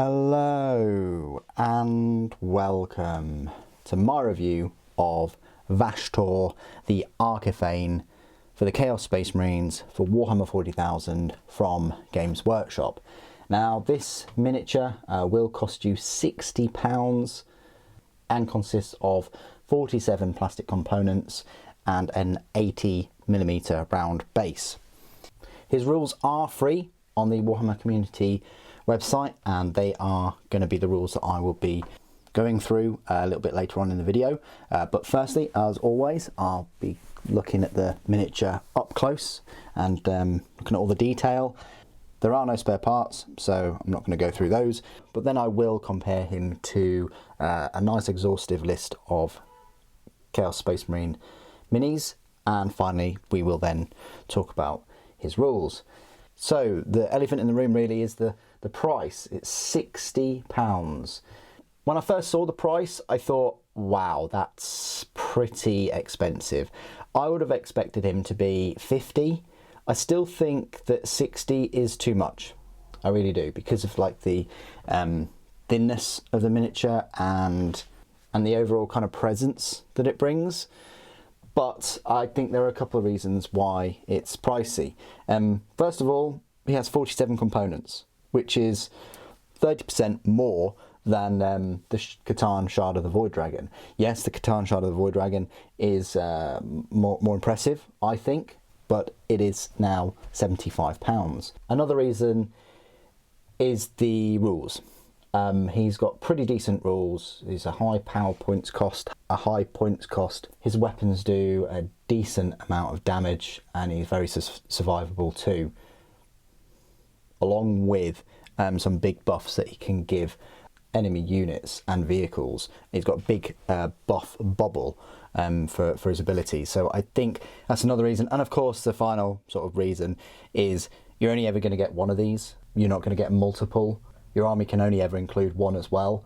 Hello and welcome to my review of Vashtorr the Arkifane for the Chaos Space Marines for Warhammer 40,000 from Games Workshop. Now this miniature will cost you £60 and consists of 47 plastic components and an 80mm round base. His rules are free on the Warhammer community website, and they are going to be the rules that I will be going through a little bit later on in the video. But firstly, as always, I'll be looking at the miniature up close and looking at all the detail. There are no spare parts, so I'm not going to go through those, but then I will compare him to a nice exhaustive list of Chaos Space Marine minis, and finally we will then talk about his rules. So the elephant in the room really is the price. It's £60. When I first saw the price, I thought, wow, that's pretty expensive. I would have expected him to be 50. I still think that 60 is too much. I really do, because of like the thinness of the miniature and the overall kind of presence that it brings. But I think there are a couple of reasons why it's pricey. First of all, he has 47 components, which is 30% more than the Catan Shard of the Void Dragon. Yes, the Catan Shard of the Void Dragon is more impressive, I think, but it is now £75. Another reason is the rules. He's got pretty decent rules. He's a high power points cost, a high points cost. His weapons do a decent amount of damage, and he's very survivable too, along with some big buffs that he can give enemy units and vehicles. He's got a big buff bubble for his abilities. So I think that's another reason. And of course, the final sort of reason is you're only ever going to get one of these. You're not going to get multiple. Your army can only ever include one as well.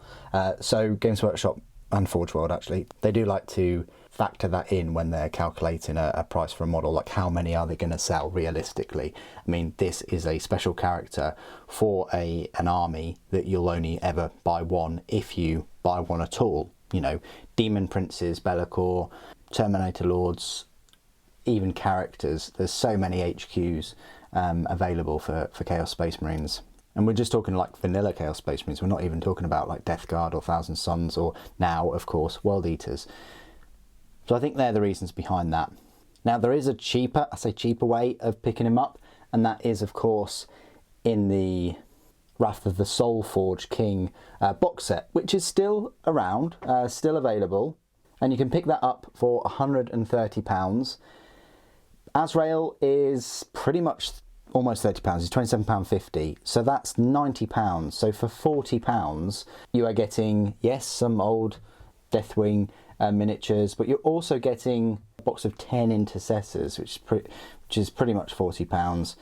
So Games Workshop and Forge World, actually, they do like to factor that in when they're calculating a price for a model, like how many are they going to sell realistically. I mean, this is a special character for an army that you'll only ever buy one, if you buy one at all. You know, Demon Princes, Be'lakor, Terminator Lords, even characters. There's so many HQs available for Chaos Space Marines. And we're just talking like vanilla Chaos Space Marines. We're not even talking about like Death Guard or Thousand Suns, or now, of course, World Eaters. So I think they're the reasons behind that. Now there is a cheaper, I say cheaper way of picking him up, and that is of course in the Wrath of the Soulforged King box set, which is still around, still available, and you can pick that up for £130. Azrael is pretty much almost £30, it's £27.50, so that's £90. So for £40 you are getting, yes, some old Deathwing miniatures, but you're also getting a box of 10 Intercessors, which is pretty much £40,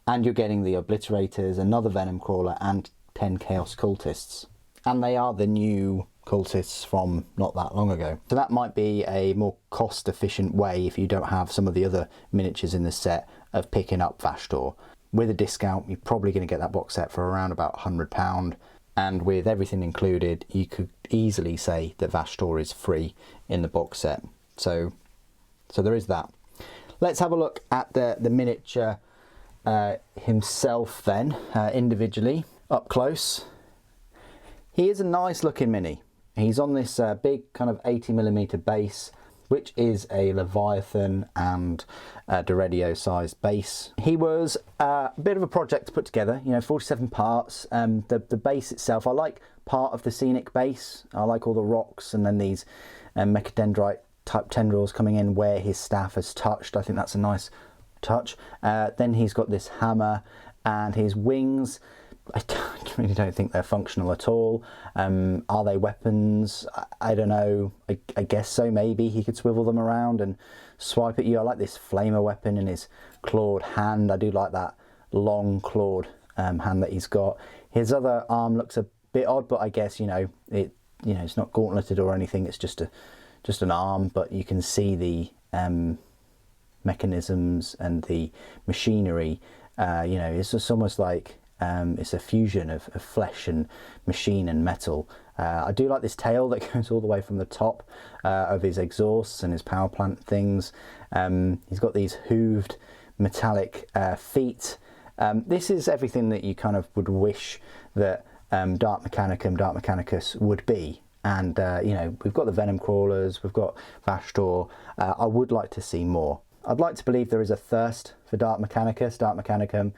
and you're getting the Obliterators, another Venom Crawler, and 10 Chaos Cultists. And they are the new cultists from not that long ago. So that might be a more cost efficient way, if you don't have some of the other miniatures in the set, of picking up Vashtorr. With a discount, you're probably going to get that box set for around about £100. And with everything included, you could easily say that Vashtorr is free in the box set. So there is that. Let's have a look at the miniature himself then, individually, up close. He is a nice looking mini. He's on this big kind of 80mm base, which is a Leviathan and Doredio sized base. He was a bit of a project to put together, you know, 47 parts. The base itself, I like part of the scenic base. I like all the rocks and then these mechadendrite type tendrils coming in where his staff has touched. I think that's a nice touch. Then he's got this hammer, and his wings, I really don't think they're functional at all. Are they weapons? I don't know. I guess so, maybe. He could swivel them around and swipe at you. I like this flamer weapon in his clawed hand. I do like that long clawed hand that he's got. His other arm looks a bit odd, but I guess, it's not gauntleted or anything. It's just an arm, but you can see the mechanisms and the machinery. It's just almost like It's a fusion of flesh and machine and metal. I do like this tail that goes all the way from the top of his exhausts and his power plant things. He's got these hooved metallic feet. This is everything that you kind of would wish that Dark Mechanicus would be. And you know, we've got the Venom Crawlers, we've got Vashtorr. I would like to see more. I'd like to believe there is a thirst for Dark Mechanicum,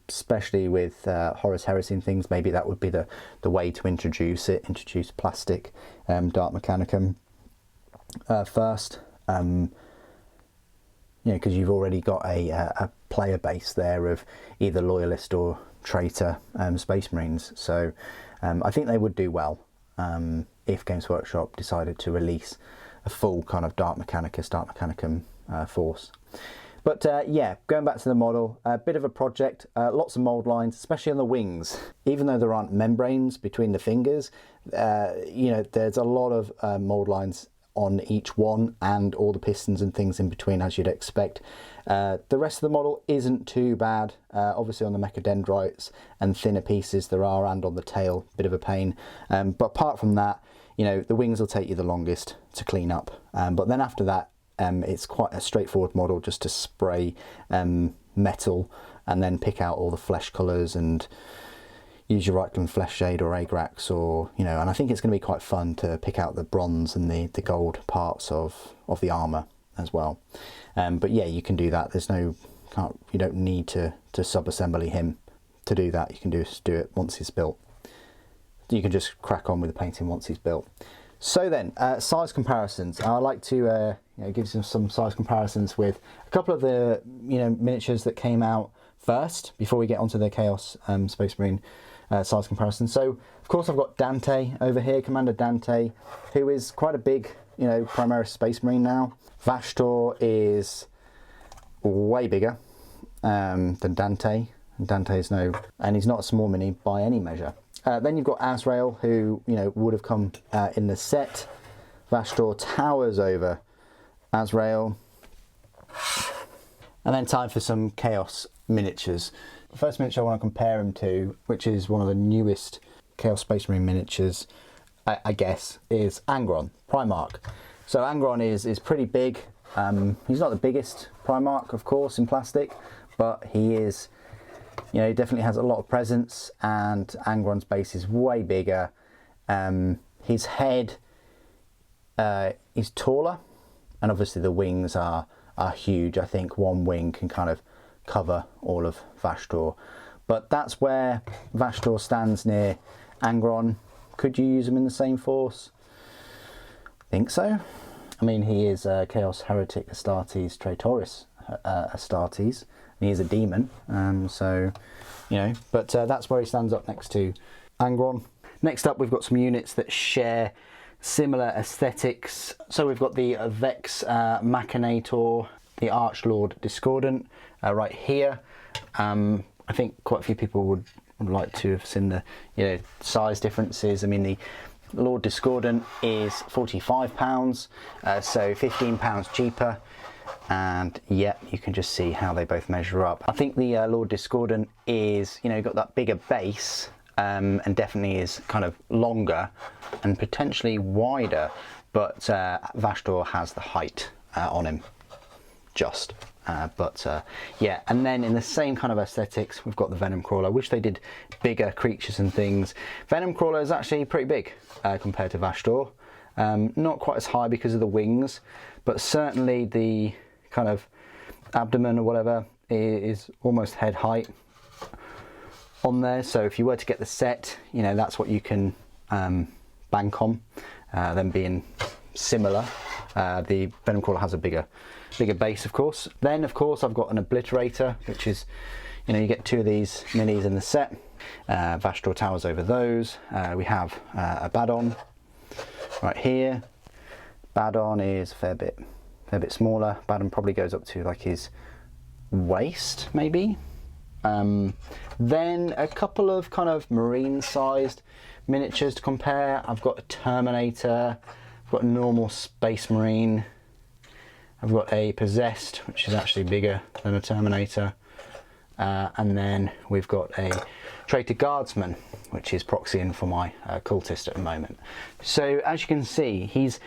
especially with Horus Heresy and things. Maybe that would be the way to introduce plastic Dark Mechanicum first. You know, because you've already got a player base there of either loyalist or traitor Space Marines. So I think they would do well if Games Workshop decided to release a full kind of Dark Mechanicum force. But yeah, going back to the model, a bit of a project, lots of mould lines, especially on the wings. Even though there aren't membranes between the fingers, you know, there's a lot of mould lines on each one, and all the pistons and things in between, as you'd expect. The rest of the model isn't too bad. Obviously on the mechadendrites and thinner pieces there are, and on the tail, bit of a pain. But apart from that, you know, the wings will take you the longest to clean up. But then after that, it's quite a straightforward model, just to spray metal and then pick out all the flesh colours and use your Reichland Flesh Shade or Agrax, or, you know, and I think it's going to be quite fun to pick out the bronze and the gold parts of the armour as well. But yeah, you can do that. There's no, you don't need to sub-assembly him to do that. You can just do it once he's built. You can just crack on with the painting once he's built. So then, size comparisons. I like to you know, give you some size comparisons with a couple of the, you know, miniatures that came out first before we get onto the Chaos Space Marine size comparison. So of course I've got Dante over here, Commander Dante, who is quite a big, you know, Primaris Space Marine now. Vashtorr is way bigger than Dante. Dante's no, and he's not a small mini by any measure. Then you've got Azrael, who, you know, would have come in the set. Vashtorr towers over Azrael. And then time for some Chaos miniatures. The first miniature I want to compare him to, which is one of the newest Chaos Space Marine miniatures, I guess, is Angron, Primarch. So Angron is pretty big. He's not the biggest Primarch, of course, in plastic, but he is, you know, he definitely has a lot of presence, and Angron's base is way bigger. His head is taller, and obviously the wings are huge. I think one wing can kind of cover all of Vashtorr, but that's where Vashtorr stands near Angron. Could you use him in the same force? I think so. I mean, he is Chaos Heretic Astartes Traitoris Astartes, and he is a demon, so, you know, but that's where he stands up next to Angron. Next up, we've got some units that share similar aesthetics. So we've got the Vex Machinator, the Archlord Discordant right here. I think quite a few people would like to have seen the, you know, size differences. I mean, the Lord Discordant is £45, so £15 cheaper. And yeah, you can just see how they both measure up. I think the Lord Discordant is, you know, got that bigger base, and definitely is kind of longer and potentially wider, but Vashtorr has the height on him, just. Yeah, and then in the same kind of aesthetics, we've got the Venom Crawler. I wish they did bigger creatures and things. Venom Crawler is actually pretty big compared to Vashtorr. Not quite as high because of the wings, but certainly the kind of abdomen or whatever is almost head height on there. So if you were to get the set, you know, that's what you can bank on, them being similar. The Venom Crawler has a bigger base, of course. Then, of course, I've got an Obliterator, which is, you know, you get two of these minis in the set. Vashtorr towers over those. We have Abaddon right here. Abaddon is a fair bit smaller. Abaddon probably goes up to like his waist, maybe. Then a couple of kind of marine-sized miniatures to compare. I've got a Terminator. I've got a normal Space Marine. I've got a Possessed, which is actually bigger than a Terminator. and then we've got a traitor guardsman, which is proxying for my cultist at the moment. So as you can see, he's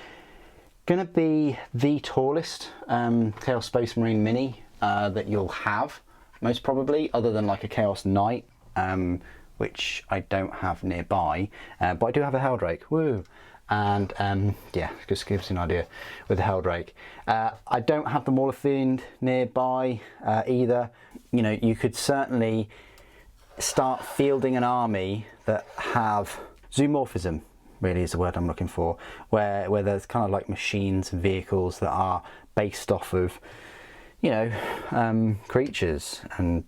going to be the tallest Chaos Space Marine mini that you'll have, most probably, other than like a Chaos Knight, which I don't have nearby, but I do have a Heldrake. Woo! And yeah, just gives you an idea with the Heldrake. I don't have the Mauler Fiend nearby either. You know, you could certainly start fielding an army that have zoomorphism, really is the word I'm looking for, where there's kind of like machines and vehicles that are based off of, you know, creatures and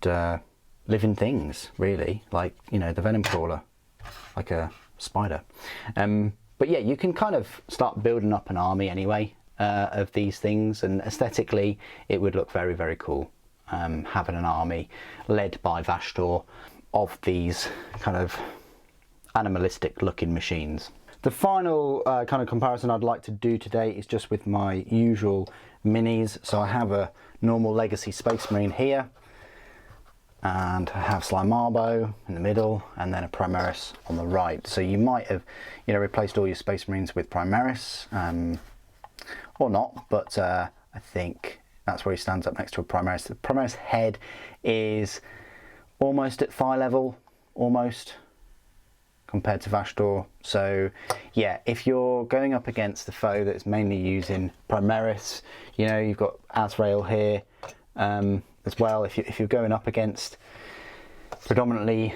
living things, really, like, you know, the Venom Crawler, like a spider. But yeah, you can kind of start building up an army anyway of these things, and aesthetically it would look very, very cool, having an army led by Vashtorr of these kind of animalistic looking machines. The final kind of comparison I'd like to do today is just with my usual minis. So I have a normal Legacy Space Marine here, and I have Sly Marbo in the middle, and then a Primaris on the right. So you might have, you know, replaced all your Space Marines with Primaris, or not, but I think that's where he stands up next to a Primaris. The Primaris head is almost at thigh level, almost, compared to Vashtorr. So yeah, if you're going up against the foe that's mainly using Primaris, you know, you've got Azrael here, as well. If you're going up against predominantly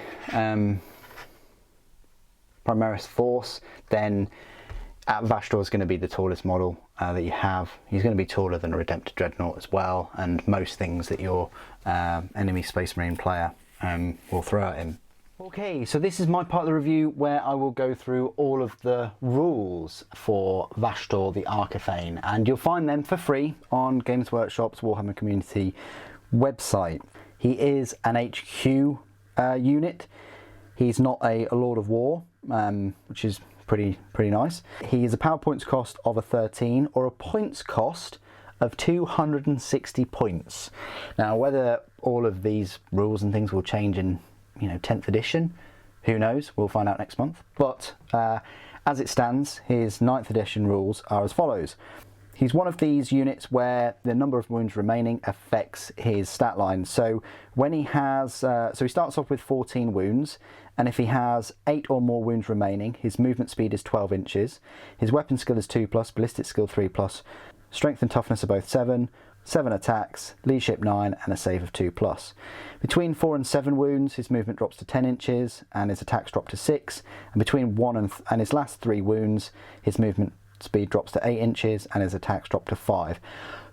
Primaris force, then Vashtorr is going to be the tallest model that you have. He's going to be taller than a Redemptor Dreadnought as well, and most things that your enemy Space Marine player will throw at him. Okay, so this is my part of the review where I will go through all of the rules for Vashtorr the Arkifane, and you'll find them for free on Games Workshop's Warhammer community website. He is an HQ unit. He's not a Lord of War, which is pretty nice. He is a power points cost of a 13 or a points cost of 260 points. Now, whether all of these rules and things will change in, you know, 10th edition, who knows? We'll find out next month. But as it stands, his 9th edition rules are as follows. He's one of these units where the number of wounds remaining affects his stat line. So when he has, so he starts off with 14 wounds, and if he has 8 or more wounds remaining, his movement speed is 12 inches, his weapon skill is 2+, ballistic skill 3+, strength and toughness are both 7, 7 attacks, leadership 9, and a save of 2+. Between 4 and 7 wounds, his movement drops to 10 inches, and his attacks drop to 6, and between 1 and his last 3 wounds, his movement speed drops to 8 inches and his attacks drop to 5.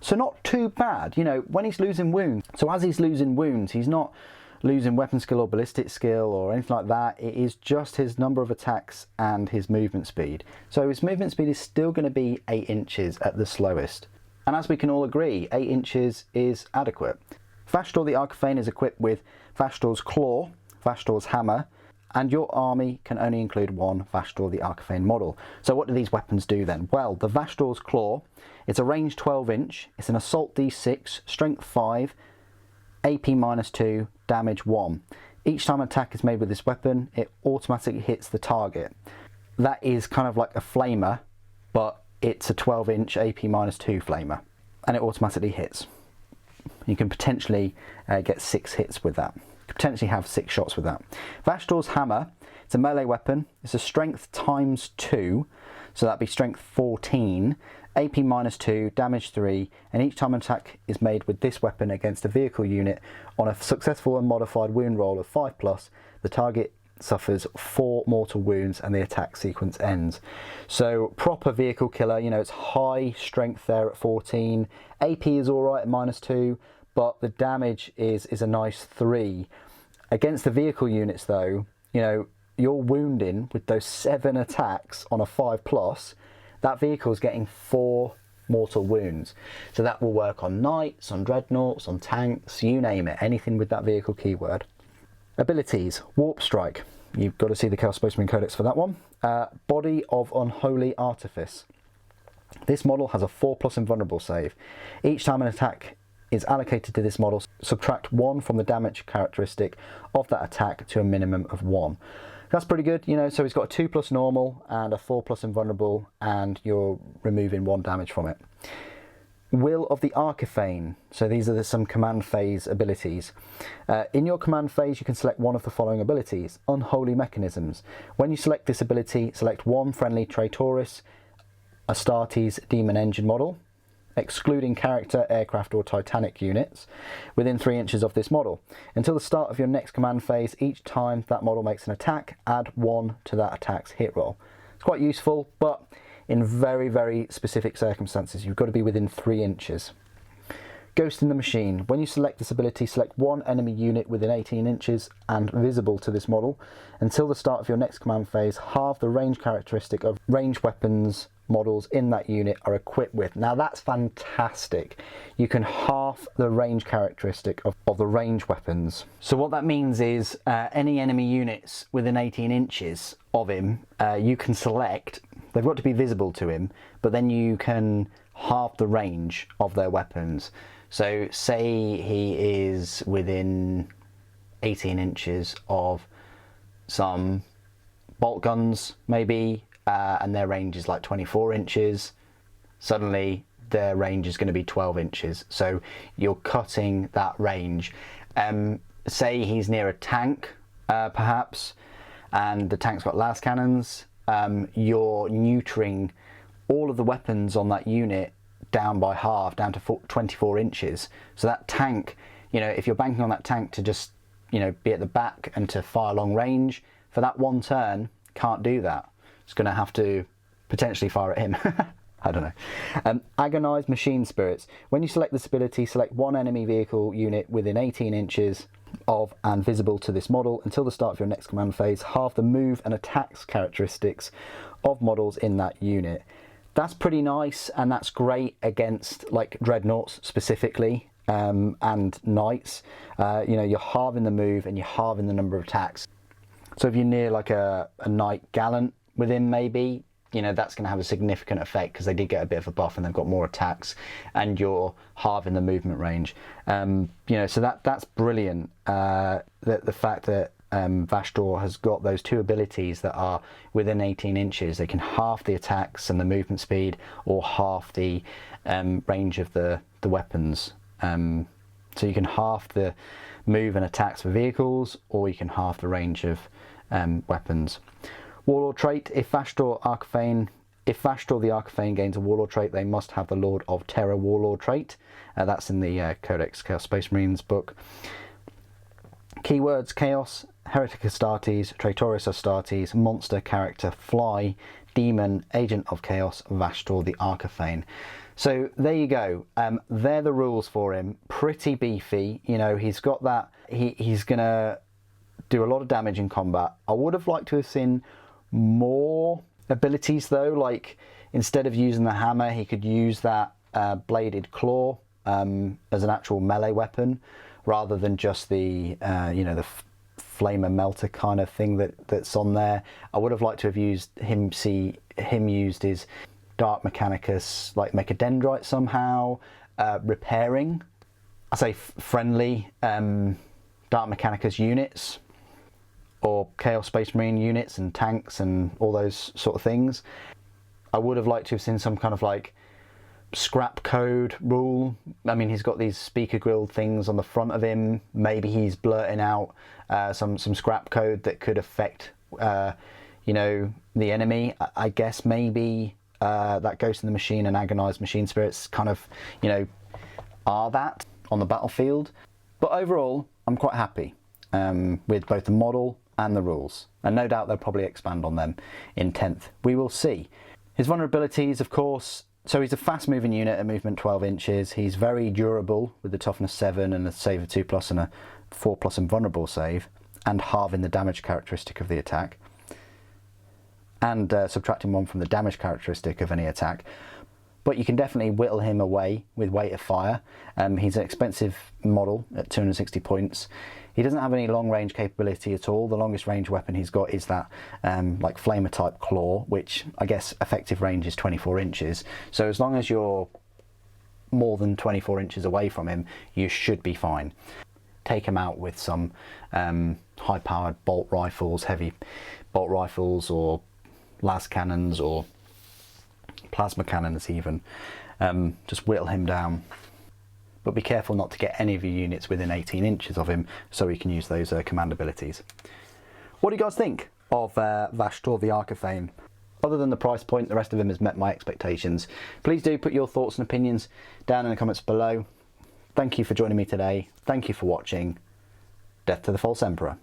So not too bad, you know, when he's losing wounds. So as he's losing wounds, he's not losing weapon skill or ballistic skill or anything like that. It is just his number of attacks and his movement speed. So his movement speed is still going to be 8 inches at the slowest. And as we can all agree, 8 inches is adequate. Vashtorr the Arkifane is equipped with Vashtorr's Claw, Vashtorr's Hammer, and your army can only include one Vashtorr the Arkifane model. So what do these weapons do then? Well, the Vashtorr's Claw, it's a range 12 inch, it's an assault d6, strength 5, AP -2, damage 1. Each time an attack is made with this weapon, it automatically hits the target. That is kind of like a flamer, but it's a 12 inch AP -2 flamer, and it automatically hits. You can potentially get 6 hits with that. Potentially have 6 shots with that. Vashtorr's Hammer, it's a melee weapon. It's a strength ×2, so that'd be strength 14, AP -2, damage 3, and each time an attack is made with this weapon against a vehicle unit on a successful and modified wound roll of 5+, the target suffers 4 mortal wounds and the attack sequence ends. So proper vehicle killer, you know, it's high strength there at 14, AP is alright at -2, but the damage is a nice 3. Against the vehicle units though, you know, you're wounding with those 7 attacks on a 5+, that vehicle is getting 4 mortal wounds. So that will work on knights, on dreadnoughts, on tanks, you name it, anything with that vehicle keyword. Abilities, Warp Strike. You've got to see the Chaos Space Marine Codex for that one. Body of Unholy Artifice. This model has a 4+ invulnerable save. Each time an attack is allocated to this model, subtract 1 from the damage characteristic of that attack to a minimum of 1. That's pretty good, you know, so he's got a 2+ normal and a 4+ invulnerable, and you're removing 1 damage from it. Will of the Arkifane. So these are some command phase abilities. In your command phase, you can select one of the following abilities. Unholy Mechanisms. When you select this ability, select one friendly Traitoris, Astartes Demon Engine model, excluding character, aircraft or Titanic units, within 3 inches of this model. Until the start of your next command phase, each time that model makes an attack, add 1 to that attack's hit roll. It's quite useful, but in very, very specific circumstances, you've got to be within 3 inches. Ghost in the Machine. When you select this ability, select one enemy unit within 18 inches and visible to this model. Until the start of your next command phase, halve the range characteristic of ranged weapons models in that unit are equipped with. Now that's fantastic. You can half the range characteristic of the range weapons. So what that means is any enemy units within 18 inches of him, you can select. They've got to be visible to him, but then you can halve the range of their weapons. So say he is within 18 inches of some bolt guns maybe, and their range is like 24 inches, suddenly their range is going to be 12 inches. So you're cutting that range. Say he's near a tank, perhaps, and the tank's got las cannons, you're neutering all of the weapons on that unit down by half, down to 24 inches. So that tank, you know, if you're banking on that tank to just, you know, be at the back and to fire long range, for that one turn, can't do that. It's going to have to potentially fire at him. I don't know. Agonized Machine Spirits. When you select this ability, select one enemy vehicle unit within 18 inches of and visible to this model. Until the start of your next command phase, halve the move and attacks characteristics of models in that unit. That's pretty nice, and that's great against like dreadnoughts specifically, and knights. You know, you're halving the move and you're halving the number of attacks. So if you're near like a knight gallant with him, maybe, you know, that's going to have a significant effect because they did get a bit of a buff and they've got more attacks, and you're halving the movement range. You know, so that's brilliant. The fact that Vashtorr has got those 2 abilities that are within 18 inches. They can half the attacks and the movement speed, or half the range of the weapons. So you can half the move and attacks for vehicles, or you can half the range of weapons. Warlord trait. If Vashtorr the Arkifane gains a Warlord trait, they must have the Lord of Terror Warlord trait. That's in the Codex Chaos Space Marines book. Keywords: Chaos, Heretic Astartes, Traitoris Astartes, Monster Character, Fly, Demon, Agent of Chaos, Vashtorr the Arkifane. So there you go. They're the rules for him. Pretty beefy. You know, he's got that. He's gonna do a lot of damage in combat. I would have liked to have seen more abilities though. Like, instead of using the hammer, he could use that bladed claw as an actual melee weapon, rather than just the you know, the flamer melter kind of thing that's on there. I would have liked to have used him used his Dark Mechanicus, like make a dendrite somehow, repairing, I say friendly Dark Mechanicus units, or Chaos Space Marine units and tanks and all those sort of things. I would have liked to have seen some kind of like scrap code rule. I mean, he's got these speaker grill things on the front of him. Maybe he's blurting out some scrap code that could affect you know, the enemy. I guess maybe that Ghost in the Machine and Agonized Machine Spirits kind of, you know, are that on the battlefield. But overall, I'm quite happy with both the model and the rules, and no doubt they'll probably expand on them in 10th. We will see. His vulnerabilities, of course. So he's a fast moving unit at movement 12 inches. He's very durable with the toughness 7 and a save of 2+ and a 4+ invulnerable save, and halving the damage characteristic of the attack, and subtracting 1 from the damage characteristic of any attack. But you can definitely whittle him away with weight of fire. He's an expensive model at 260 points. He doesn't have any long range capability at all. The longest range weapon he's got is that like flamer type claw, which I guess effective range is 24 inches. So as long as you're more than 24 inches away from him, you should be fine. Take him out with some high-powered bolt rifles, heavy bolt rifles, or las cannons, or plasma cannons even. Just whittle him down. But be careful not to get any of your units within 18 inches of him, so he can use those command abilities. What do you guys think of Vashtorr the Arkifane? Other than the price point, the rest of him has met my expectations. Please do put your thoughts and opinions down in the comments below. Thank you for joining me today. Thank you for watching. Death to the False Emperor.